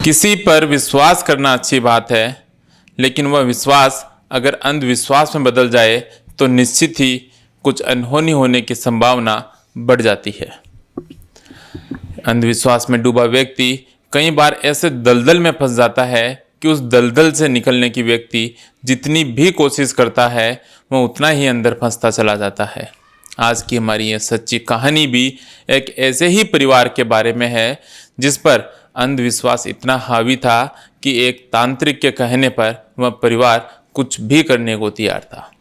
किसी पर विश्वास करना अच्छी बात है, लेकिन वह विश्वास अगर अंधविश्वास में बदल जाए तो निश्चित ही कुछ अनहोनी होने की संभावना बढ़ जाती है। अंधविश्वास में डूबा व्यक्ति कई बार ऐसे दलदल में फंस जाता है कि उस दलदल से निकलने की व्यक्ति जितनी भी कोशिश करता है वह उतना ही अंदर फंसता चला जाता है। आज की हमारी यह सच्ची कहानी भी एक ऐसे ही परिवार के बारे में है जिस पर अंधविश्वास इतना हावी था कि एक तांत्रिक के कहने पर वह परिवार कुछ भी करने को तैयार था,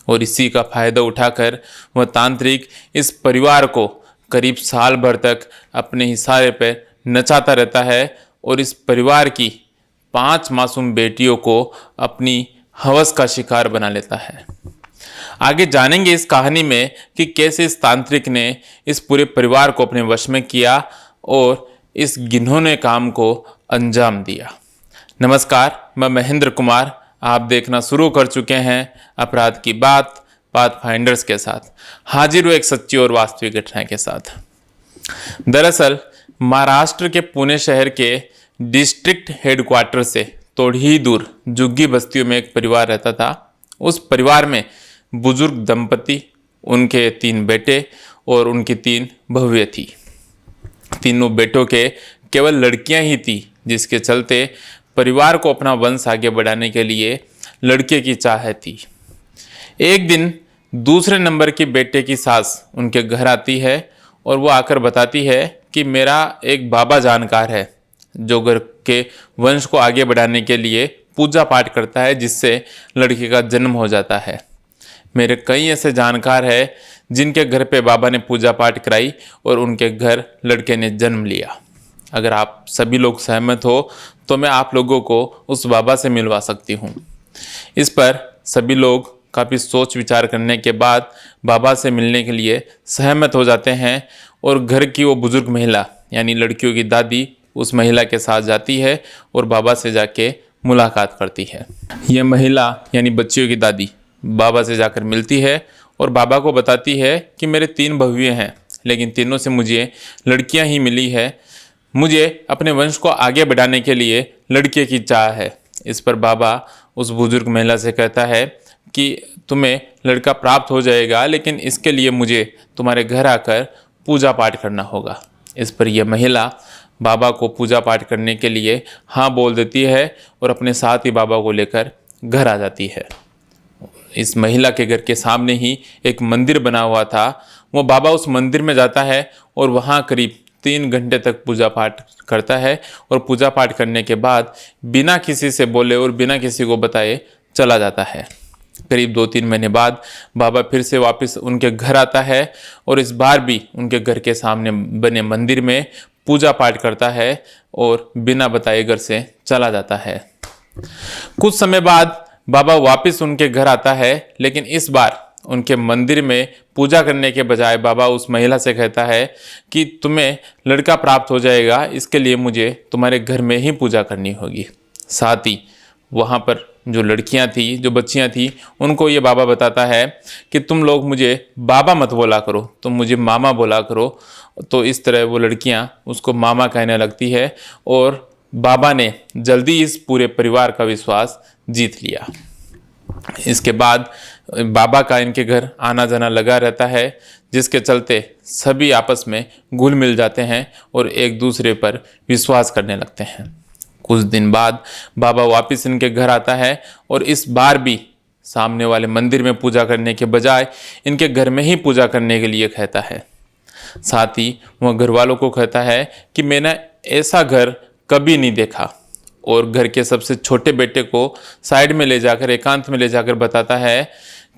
और इसी का फायदा उठाकर वह तांत्रिक इस परिवार को करीब साल भर तक अपने इशारे पर नचाता रहता है और इस परिवार की 5 मासूम बेटियों को अपनी हवस का शिकार बना लेता है। आगे जानेंगे इस कहानी में कि कैसे इस तांत्रिक ने इस पूरे परिवार को अपने वश में किया और इस घिनौने काम को अंजाम दिया। नमस्कार, मैं महेंद्र कुमार, आप देखना शुरू कर चुके हैं अपराध की बात पाथफाइंडर्स के साथ, हाजिर हूँ एक सच्ची और वास्तविक घटना के साथ। दरअसल महाराष्ट्र के पुणे शहर के डिस्ट्रिक्ट हेडक्वार्टर से थोड़ी ही दूर झुग्गी बस्तियों में एक परिवार रहता था। उस परिवार में बुजुर्ग दंपति, उनके 3 बेटे और उनकी 3 बहुएं थी। तीनों बेटों के केवल लड़कियां ही थी, जिसके चलते परिवार को अपना वंश आगे बढ़ाने के लिए लड़के की चाह थी। एक दिन दूसरे नंबर की बेटे की सास उनके घर आती है और वो आकर बताती है कि मेरा एक बाबा जानकार है जो घर के वंश को आगे बढ़ाने के लिए पूजा पाठ करता है, जिससे लड़के का जन्म हो जाता है। मेरे कई ऐसे जानकार हैं जिनके घर पे बाबा ने पूजा पाठ कराई और उनके घर लड़के ने जन्म लिया। अगर आप सभी लोग सहमत हो तो मैं आप लोगों को उस बाबा से मिलवा सकती हूँ। इस पर सभी लोग काफ़ी सोच विचार करने के बाद बाबा से मिलने के लिए सहमत हो जाते हैं और घर की वो बुजुर्ग महिला यानी लड़कियों की दादी उस महिला के साथ जाती है और बाबा से जाके मुलाकात करती है। यह महिला यानी बच्चियों की दादी बाबा से जाकर मिलती है और बाबा को बताती है कि मेरे 3 बहुएं हैं, लेकिन तीनों से मुझे लड़कियां ही मिली है। मुझे अपने वंश को आगे बढ़ाने के लिए लड़के की चाह है। इस पर बाबा उस बुजुर्ग महिला से कहता है कि तुम्हें लड़का प्राप्त हो जाएगा, लेकिन इसके लिए मुझे तुम्हारे घर आकर पूजा पाठ करना होगा। इस पर यह महिला बाबा को पूजा पाठ करने के लिए हाँ बोल देती है और अपने साथ ही बाबा को लेकर घर आ जाती है। इस महिला के घर के सामने ही एक मंदिर बना हुआ था। वो बाबा उस मंदिर में जाता है और वहाँ करीब 3 घंटे तक पूजा पाठ करता है और पूजा पाठ करने के बाद बिना किसी से बोले और बिना किसी को बताए चला जाता है। करीब 2-3 महीने बाद बाबा फिर से वापस उनके घर आता है और इस बार भी उनके घर के सामने बने मंदिर में पूजा पाठ करता है और बिना बताए घर से चला जाता है। कुछ समय बाद बाबा वापस उनके घर आता है, लेकिन इस बार उनके मंदिर में पूजा करने के बजाय बाबा उस महिला से कहता है कि तुम्हें लड़का प्राप्त हो जाएगा, इसके लिए मुझे तुम्हारे घर में ही पूजा करनी होगी। साथ ही वहाँ पर जो लड़कियाँ थी, जो बच्चियाँ थी, उनको ये बाबा बताता है कि तुम लोग मुझे बाबा मत बोला करो, तुम मुझे मामा बोला करो। तो इस तरह वो लड़कियाँ उसको मामा कहने लगती है और बाबा ने जल्दी इस पूरे परिवार का विश्वास जीत लिया। इसके बाद बाबा का इनके घर आना जाना लगा रहता है, जिसके चलते सभी आपस में घुल मिल जाते हैं और एक दूसरे पर विश्वास करने लगते हैं। कुछ दिन बाद बाबा वापस इनके घर आता है और इस बार भी सामने वाले मंदिर में पूजा करने के बजाय इनके घर में ही पूजा करने के लिए कहता है। साथ ही वह घर वालों को कहता है कि मैंने ऐसा घर कभी नहीं देखा, और घर के सबसे छोटे बेटे को साइड में ले जाकर, एकांत में ले जाकर बताता है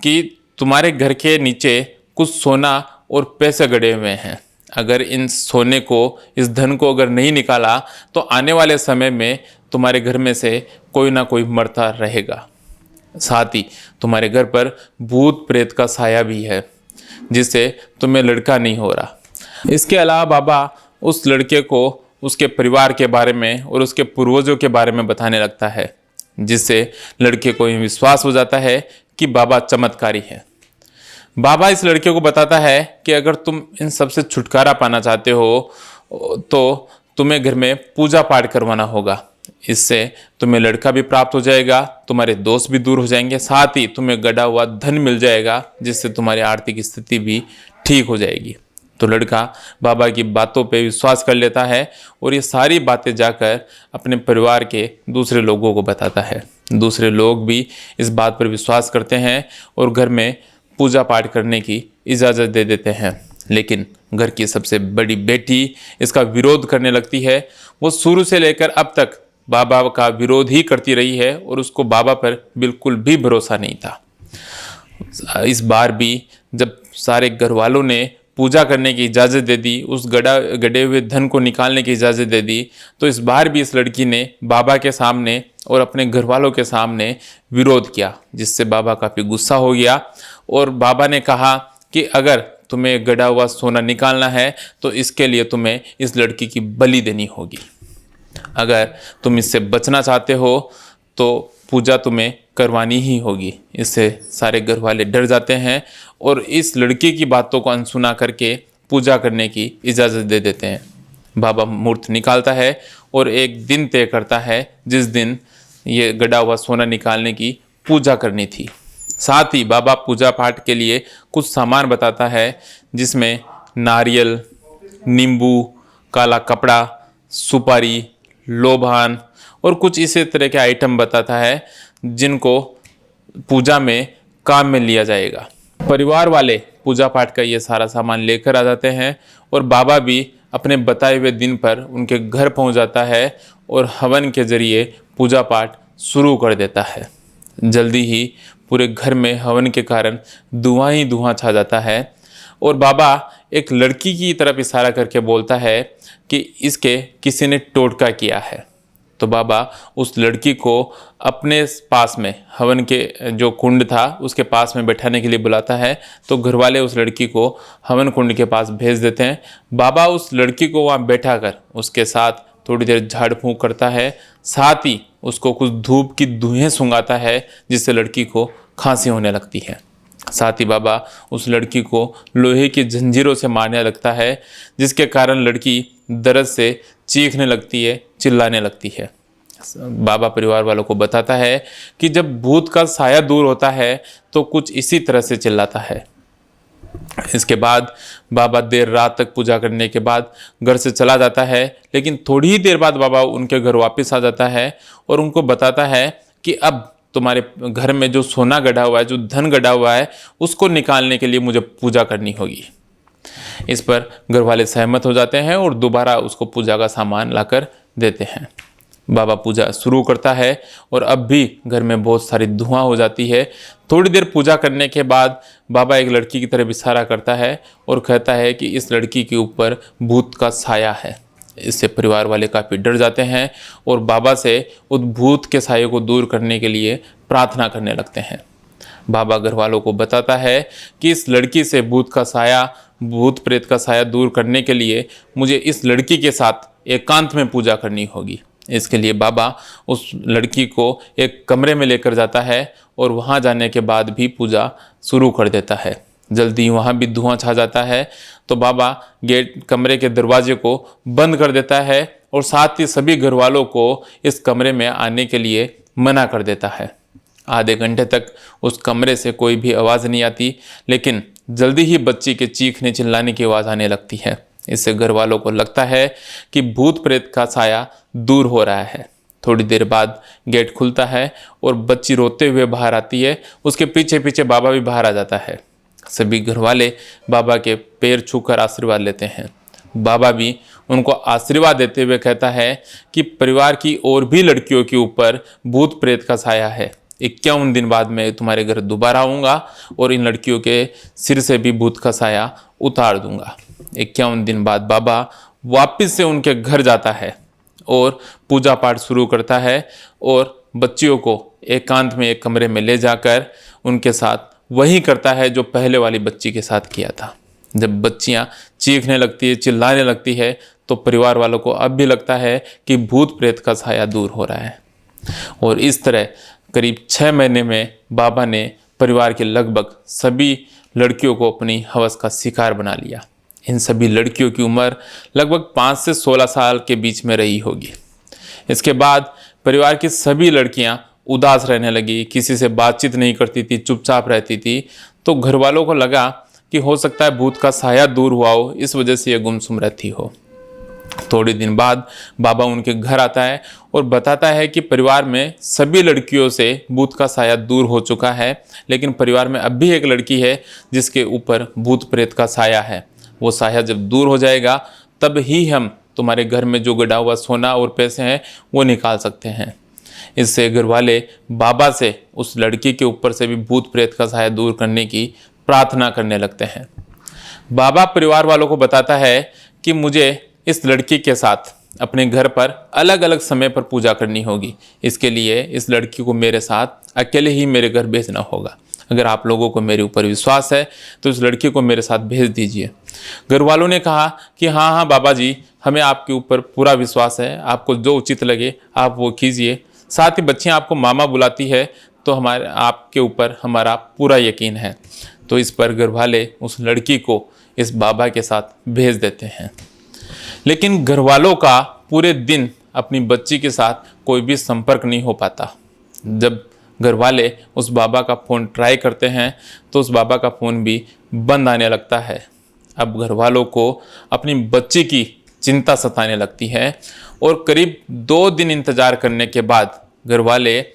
कि तुम्हारे घर के नीचे कुछ सोना और पैसे गड़े हुए हैं। अगर इन सोने को, इस धन को अगर नहीं निकाला तो आने वाले समय में तुम्हारे घर में से कोई ना कोई मरता रहेगा। साथ ही तुम्हारे घर पर भूत प्रेत का साया भी है, जिससे तुम्हें लड़का नहीं हो रहा। इसके अलावा बाबा उस लड़के को उसके परिवार के बारे में और उसके पूर्वजों के बारे में बताने लगता है, जिससे लड़के को ये विश्वास हो जाता है कि बाबा चमत्कारी है। बाबा इस लड़के को बताता है कि अगर तुम इन सब से छुटकारा पाना चाहते हो तो तुम्हें घर में पूजा पाठ करवाना होगा। इससे तुम्हें लड़का भी प्राप्त हो जाएगा, तुम्हारे दोस्त भी दूर हो जाएंगे, साथ ही तुम्हें गड़ा हुआ धन मिल जाएगा, जिससे तुम्हारी आर्थिक स्थिति भी ठीक हो जाएगी। तो लड़का बाबा की बातों पे विश्वास कर लेता है और ये सारी बातें जाकर अपने परिवार के दूसरे लोगों को बताता है। दूसरे लोग भी इस बात पर विश्वास करते हैं और घर में पूजा पाठ करने की इजाज़त दे देते हैं। लेकिन घर की सबसे बड़ी बेटी इसका विरोध करने लगती है। वो शुरू से लेकर अब तक बाबा का विरोध ही करती रही है और उसको बाबा पर बिल्कुल भी भरोसा नहीं था। इस बार भी जब सारे घर वालों ने पूजा करने की इजाज़त दे दी, उस गड़े हुए धन को निकालने की इजाज़त दे दी, तो इस बार भी इस लड़की ने बाबा के सामने और अपने घर वालों के सामने विरोध किया, जिससे बाबा काफ़ी गुस्सा हो गया। और बाबा ने कहा कि अगर तुम्हें गड़ा हुआ सोना निकालना है तो इसके लिए तुम्हें इस लड़की की बलि देनी होगी। अगर तुम इससे बचना चाहते हो तो पूजा तुम्हें करवानी ही होगी। इससे सारे घर वाले डर जाते हैं और इस लड़की की बातों को अनसुना करके पूजा करने की इजाज़त दे देते हैं। बाबा मूर्त निकालता है और एक दिन तय करता है जिस दिन ये गड़ा हुआ सोना निकालने की पूजा करनी थी। साथ ही बाबा पूजा पाठ के लिए कुछ सामान बताता है, जिसमें नारियल, नींबू, काला कपड़ा, सुपारी, लोबान और कुछ इसी तरह के आइटम बताता है जिनको पूजा में काम में लिया जाएगा। परिवार वाले पूजा पाठ का ये सारा सामान लेकर आ जाते हैं और बाबा भी अपने बताए हुए दिन पर उनके घर पहुंच जाता है और हवन के जरिए पूजा पाठ शुरू कर देता है। जल्दी ही पूरे घर में हवन के कारण धुआं ही धुआं छा जाता है और बाबा एक लड़की की तरफ इशारा करके बोलता है कि इसके किसी ने टोटका किया है। तो बाबा उस लड़की को अपने पास में हवन के जो कुंड था उसके पास में बैठाने के लिए बुलाता है। तो घर वाले उस लड़की को हवन कुंड के पास भेज देते हैं। बाबा उस लड़की को वहाँ बैठा कर उसके साथ थोड़ी देर झाड़ फूंक करता है, साथ ही उसको कुछ धूप की धुएं सुंघाता है, जिससे लड़की को खांसी होने लगती है। साथ ही बाबा उस लड़की को लोहे की जंजीरों से मारने लगता है, जिसके कारण लड़की दर्द से चीखने लगती है, चिल्लाने लगती है। बाबा परिवार वालों को बताता है कि जब भूत का साया दूर होता है तो कुछ इसी तरह से चिल्लाता है। इसके बाद बाबा देर रात तक पूजा करने के बाद घर से चला जाता है, लेकिन थोड़ी ही देर बाद बाबा उनके घर वापस आ जाता है और उनको बताता है कि अब तुम्हारे घर में जो सोना गड़ा हुआ है, जो धन गड़ा हुआ है, उसको निकालने के लिए मुझे पूजा करनी होगी। इस पर घर वाले सहमत हो जाते हैं और दोबारा उसको पूजा का सामान लाकर देते हैं। बाबा पूजा शुरू करता है और अब भी घर में बहुत सारी धुआं हो जाती है। थोड़ी देर पूजा करने के बाद बाबा एक लड़की की तरफ इशारा करता है और कहता है कि इस लड़की के ऊपर भूत का साया है। इससे परिवार वाले काफ़ी डर जाते हैं और बाबा से उस भूत के साये को दूर करने के लिए प्रार्थना करने लगते हैं। बाबा घर वालों को बताता है कि इस लड़की से भूत का साया, भूत प्रेत का साया दूर करने के लिए मुझे इस लड़की के साथ एकांत में पूजा करनी होगी। इसके लिए बाबा उस लड़की को एक कमरे में लेकर जाता है और वहाँ जाने के बाद भी पूजा शुरू कर देता है। जल्दी वहाँ भी धुआं छा जाता है तो बाबा कमरे के दरवाजे को बंद कर देता है और साथ ही सभी घर वालों को इस कमरे में आने के लिए मना कर देता है। आधे घंटे तक उस कमरे से कोई भी आवाज़ नहीं आती, लेकिन जल्दी ही बच्ची के चीखने चिल्लाने की आवाज़ आने लगती है। इससे घर वालों को लगता है कि भूत प्रेत का साया दूर हो रहा है। थोड़ी देर बाद गेट खुलता है और बच्ची रोते हुए बाहर आती है। उसके पीछे पीछे बाबा भी बाहर आ जाता है। सभी घर वाले बाबा के पैर छूकर आशीर्वाद लेते हैं। बाबा भी उनको आशीर्वाद देते हुए कहता है कि परिवार की और भी लड़कियों के ऊपर भूत प्रेत का साया है। 51 दिन बाद मैं तुम्हारे घर दोबारा आऊँगा और इन लड़कियों के सिर से भी भूत का साया उतार दूंगा। 51 दिन बाद बाबा वापस से उनके घर जाता है और पूजा पाठ शुरू करता है और बच्चियों को एकांत में एक कमरे में ले जाकर उनके साथ वही करता है जो पहले वाली बच्ची के साथ किया था। जब बच्चियां चीखने लगती है, चिल्लाने लगती है, तो परिवार वालों को अब भी लगता है कि भूत प्रेत का साया दूर हो रहा है। और इस तरह करीब 6 महीने में बाबा ने परिवार के लगभग सभी लड़कियों को अपनी हवस का शिकार बना लिया। इन सभी लड़कियों की उम्र लगभग 5 से 16 साल के बीच में रही होगी। इसके बाद परिवार की सभी लड़कियां उदास रहने लगी, किसी से बातचीत नहीं करती थी, चुपचाप रहती थी। तो घर वालों को लगा कि हो सकता है भूत का साया दूर हुआ हो, इस वजह से ये गुमसुम रहती हो। थोड़े दिन बाद बाबा उनके घर आता है और बताता है कि परिवार में सभी लड़कियों से भूत का साया दूर हो चुका है, लेकिन परिवार में अब भी एक लड़की है जिसके ऊपर भूत प्रेत का साया है। वो साया जब दूर हो जाएगा तब ही हम तुम्हारे घर में जो गड़ा हुआ सोना और पैसे हैं वो निकाल सकते हैं। इससे घर वाले बाबा से उस लड़की के ऊपर से भी भूत प्रेत का साया दूर करने की प्रार्थना करने लगते हैं। बाबा परिवार वालों को बताता है कि मुझे इस लड़की के साथ अपने घर पर अलग अलग समय पर पूजा करनी होगी। इसके लिए इस लड़की को मेरे साथ अकेले ही मेरे घर भेजना होगा। अगर आप लोगों को मेरे ऊपर विश्वास है तो इस लड़की को मेरे साथ भेज दीजिए। घर वालों ने कहा कि हाँ हाँ बाबा जी, हमें आपके ऊपर पूरा विश्वास है, आपको जो उचित लगे आप वो कीजिए। साथ ही बच्चियाँ आपको मामा बुलाती है तो हमारे आपके ऊपर हमारा पूरा यकीन है। तो इस पर घर वाले उस लड़की को इस बाबा के साथ भेज देते हैं। लेकिन घर वालों का पूरे दिन अपनी बच्ची के साथ कोई भी संपर्क नहीं हो पाता। जब घर वाले उस बाबा का फ़ोन ट्राई करते हैं तो उस बाबा का फ़ोन भी बंद आने लगता है। अब घर वालों को अपनी बच्ची की चिंता सताने लगती है और करीब 2 दिन इंतज़ार करने के बाद घर वाले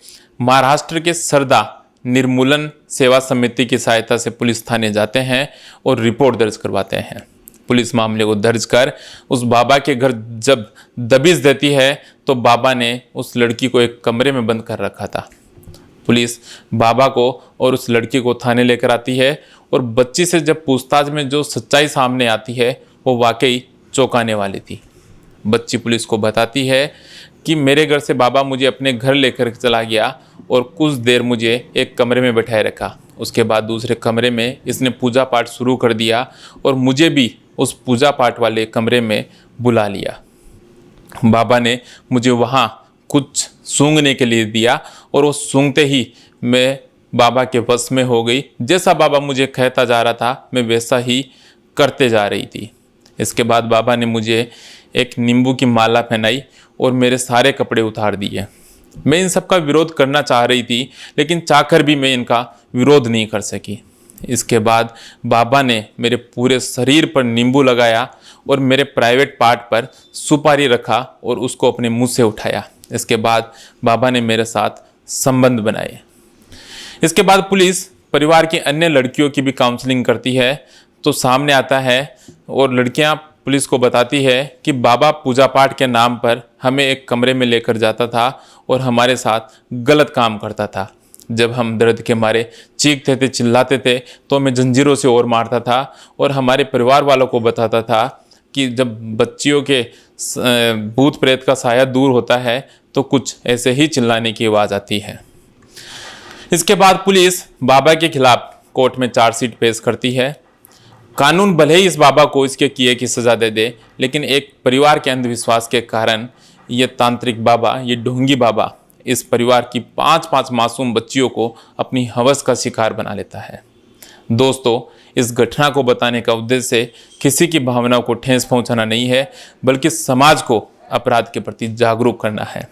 महाराष्ट्र के सरदा निर्मूलन सेवा समिति की सहायता से पुलिस थाने जाते हैं और रिपोर्ट दर्ज करवाते हैं। पुलिस मामले को दर्ज कर उस बाबा के घर जब दबिश देती है तो बाबा ने उस लड़की को एक कमरे में बंद कर रखा था। पुलिस बाबा को और उस लड़की को थाने लेकर आती है और बच्ची से जब पूछताछ में जो सच्चाई सामने आती है वो वाकई चौंकाने वाली थी। बच्ची पुलिस को बताती है कि मेरे घर से बाबा मुझे अपने घर लेकर चला गया और कुछ देर मुझे एक कमरे में बैठाए रखा। उसके बाद दूसरे कमरे में इसने पूजा पाठ शुरू कर दिया और मुझे भी उस पूजा पाठ वाले कमरे में बुला लिया। बाबा ने मुझे वहाँ कुछ सूंघने के लिए दिया और वो सूंघते ही मैं बाबा के वश में हो गई। जैसा बाबा मुझे कहता जा रहा था मैं वैसा ही करते जा रही थी। इसके बाद बाबा ने मुझे एक नींबू की माला पहनाई और मेरे सारे कपड़े उतार दिए। मैं इन सब का विरोध करना चाह रही थी, लेकिन चाहकर भी मैं इनका विरोध नहीं कर सकी। इसके बाद बाबा ने मेरे पूरे शरीर पर नींबू लगाया और मेरे प्राइवेट पार्ट पर सुपारी रखा और उसको अपने मुंह से उठाया। इसके बाद बाबा ने मेरे साथ संबंध बनाए। इसके बाद पुलिस परिवार की अन्य लड़कियों की भी काउंसलिंग करती है तो सामने आता है और लड़कियां पुलिस को बताती है कि बाबा पूजा पाठ के नाम पर हमें एक कमरे में लेकर जाता था और हमारे साथ गलत काम करता था। जब हम दर्द के मारे चीखते थे, चिल्लाते थे तो हमें जंजीरों से और मारता था और हमारे परिवार वालों को बताता था कि जब बच्चियों के भूत प्रेत का साया दूर होता है तो कुछ ऐसे ही चिल्लाने की आवाज़ आती है। इसके बाद पुलिस बाबा के खिलाफ कोर्ट में चार्जशीट पेश करती है। कानून भले ही इस बाबा को इसके किए की सज़ा दे दे, लेकिन एक परिवार के अंधविश्वास के कारण ये तांत्रिक बाबा, ये ढोंगी बाबा इस परिवार की 5-5 मासूम बच्चियों को अपनी हवस का शिकार बना लेता है। दोस्तों, इस घटना को बताने का उद्देश्य किसी की भावनाओं को ठेस पहुंचाना नहीं है, बल्कि समाज को अपराध के प्रति जागरूक करना है।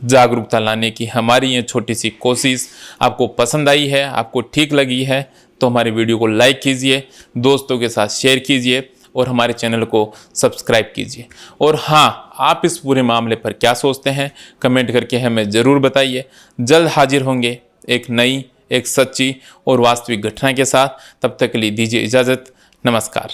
जागरूकता लाने की हमारी ये छोटी सी कोशिश आपको पसंद आई है, आपको ठीक लगी है तो हमारे वीडियो को लाइक कीजिए, दोस्तों के साथ शेयर कीजिए और हमारे चैनल को सब्सक्राइब कीजिए। और हाँ, आप इस पूरे मामले पर क्या सोचते हैं कमेंट करके हमें ज़रूर बताइए। जल्द हाजिर होंगे एक नई, एक सच्ची और वास्तविक घटना के साथ। तब तक के लिए दीजिए इजाज़त। नमस्कार।